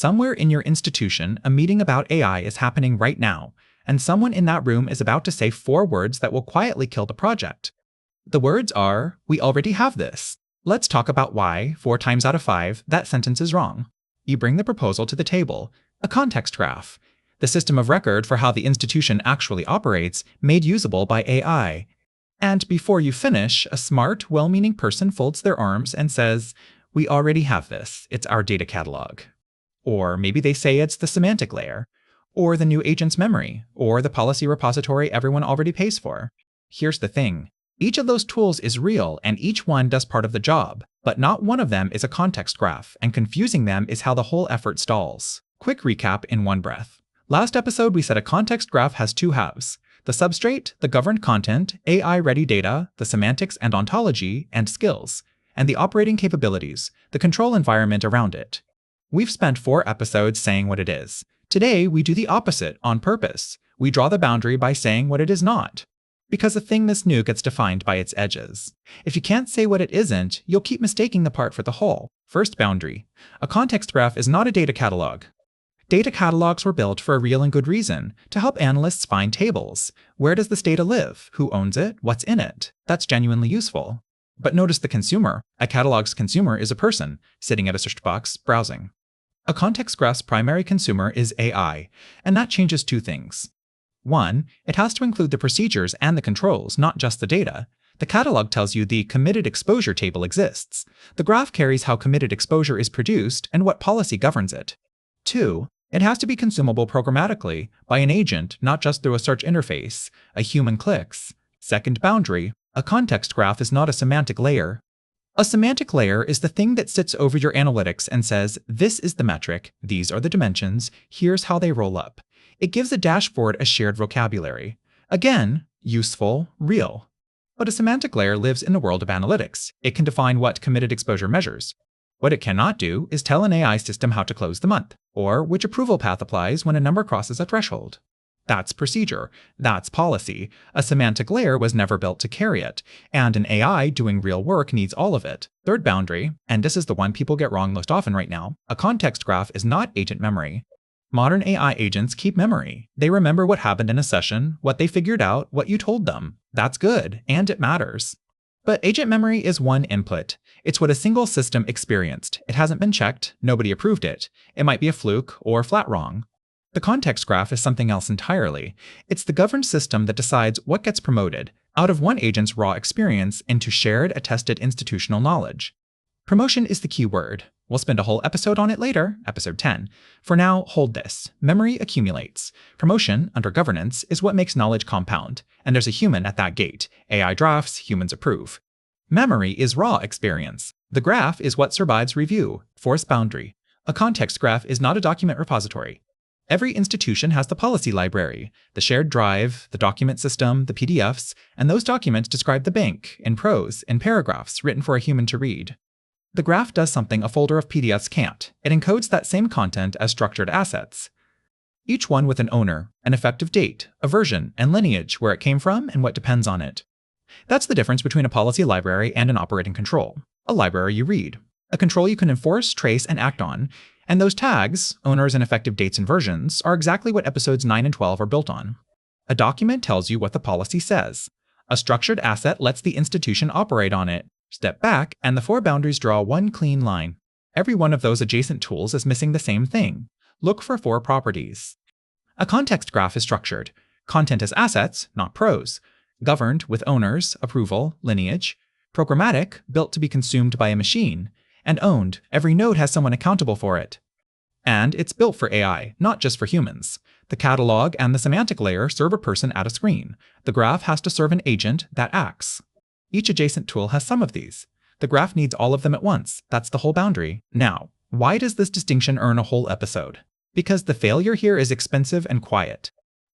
Somewhere in your institution, a meeting about AI is happening right now, and someone in that room is about to say 4 words that will quietly kill the project. The words are, "We already have this. Let's talk about why, 4 times out of 5, that sentence is wrong." You bring the proposal to the table, a context graph, the system of record for how the institution actually operates, made usable by AI. And before you finish, a smart, well-meaning person folds their arms and says, "We already have this. It's our data catalog." Or maybe they say it's the semantic layer, or the new agent's memory, or the policy repository everyone already pays for. Here's the thing. Each of those tools is real, and each one does part of the job, but not one of them is a context graph, and confusing them is how the whole effort stalls. Quick recap in one breath. Last episode, we said a context graph has 2 halves: the substrate, the governed content, AI-ready data, the semantics and ontology, and skills, and the operating capabilities, the control environment around it. We've spent 4 episodes saying what it is. Today, we do the opposite on purpose. We draw the boundary by saying what it is not. Because a thing this new gets defined by its edges. If you can't say what it isn't, you'll keep mistaking the part for the whole. First boundary. A context graph is not a data catalog. Data catalogs were built for a real and good reason, to help analysts find tables. Where does this data live? Who owns it? What's in it? That's genuinely useful. But notice the consumer. A catalog's consumer is a person, sitting at a search box, browsing. A context graph's primary consumer is AI, and that changes 2 things. 1, it has to include the procedures and the controls, not just the data. The catalog tells you the committed exposure table exists. The graph carries how committed exposure is produced and what policy governs it. 2, it has to be consumable programmatically by an agent, not just through a search interface. A human clicks. Second boundary, a context graph is not a semantic layer. A semantic layer is the thing that sits over your analytics and says, this is the metric, these are the dimensions, here's how they roll up. It gives a dashboard a shared vocabulary. Again, useful, real. But a semantic layer lives in the world of analytics. It can define what committed exposure measures. What it cannot do is tell an AI system how to close the month, or which approval path applies when a number crosses a threshold. That's procedure. That's policy. A semantic layer was never built to carry it, and an AI doing real work needs all of it. Third boundary, and this is the one people get wrong most often right now, a context graph is not agent memory. Modern AI agents keep memory. They remember what happened in a session, what they figured out, what you told them. That's good, and it matters. But agent memory is one input. It's what a single system experienced. It hasn't been checked, nobody approved it. It might be a fluke or flat wrong. The context graph is something else entirely. It's the governed system that decides what gets promoted out of one agent's raw experience into shared, attested institutional knowledge. Promotion is the key word. We'll spend a whole episode on it later, episode 10. For now, hold this. Memory accumulates. Promotion, under governance, is what makes knowledge compound, and there's a human at that gate. AI drafts, humans approve. Memory is raw experience. The graph is what survives review. Fourth boundary. A context graph is not a document repository. Every institution has the policy library, the shared drive, the document system, the PDFs, and those documents describe the bank, in prose, in paragraphs, written for a human to read. The graph does something a folder of PDFs can't. It encodes that same content as structured assets. Each one with an owner, an effective date, a version, and lineage, where it came from and what depends on it. That's the difference between a policy library and an operating control. A library you read. A control you can enforce, trace, and act on. And those tags, owners and effective dates and versions, are exactly what episodes 9 and 12 are built on. A document tells you what the policy says. A structured asset lets the institution operate on it. Step back, and the 4 boundaries draw one clean line. Every one of those adjacent tools is missing the same thing. Look for 4 properties. A context graph is structured. Content as assets, not prose. Governed with owners, approval, lineage. Programmatic, built to be consumed by a machine. And owned, every node has someone accountable for it. And it's built for AI, not just for humans. The catalog and the semantic layer serve a person at a screen. The graph has to serve an agent that acts. Each adjacent tool has some of these. The graph needs all of them at once. That's the whole boundary. Now, why does this distinction earn a whole episode? Because the failure here is expensive and quiet.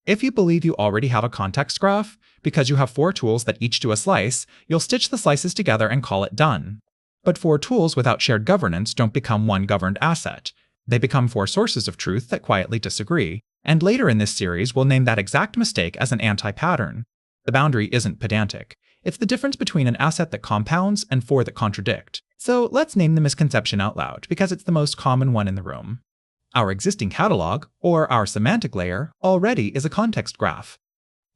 If you believe you already have a context graph, because you have 4 tools that each do a slice, you'll stitch the slices together and call it done. But 4 tools without shared governance don't become one governed asset. They become 4 sources of truth that quietly disagree. And later in this series, we'll name that exact mistake as an anti-pattern. The boundary isn't pedantic. It's the difference between an asset that compounds and 4 that contradict. So let's name the misconception out loud, because it's the most common one in the room. Our existing catalog, or our semantic layer, already is a context graph.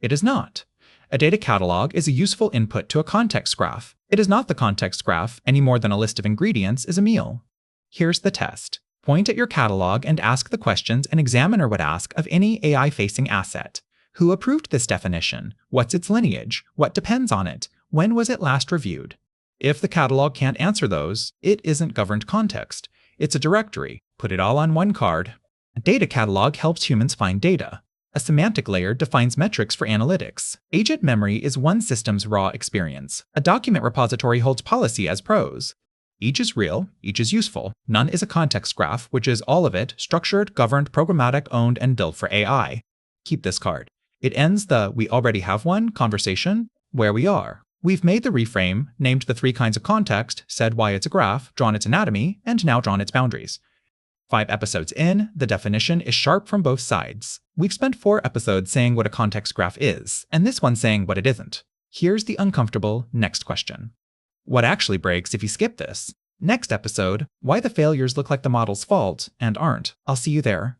It is not. A data catalog is a useful input to a context graph. It is not the context graph any more than a list of ingredients is a meal. Here's the test. Point at your catalog and ask the questions an examiner would ask of any AI-facing asset. Who approved this definition? What's its lineage? What depends on it? When was it last reviewed? If the catalog can't answer those, it isn't governed context. It's a directory. Put it all on one card. A data catalog helps humans find data. A semantic layer defines metrics for analytics. Agent memory is one system's raw experience. A document repository holds policy as prose. Each is real, each is useful. None is a context graph, which is all of it, structured, governed, programmatic, owned, and built for AI. Keep this card. It ends the "we already have one" conversation where we are. We've made the reframe, named the 3 kinds of context, said why it's a graph, drawn its anatomy, and now drawn its boundaries. 5 episodes in, the definition is sharp from both sides. We've spent 4 episodes saying what a context graph is, and this one saying what it isn't. Here's the uncomfortable next question. What actually breaks if you skip this? Next episode, why the failures look like the model's fault and aren't. I'll see you there.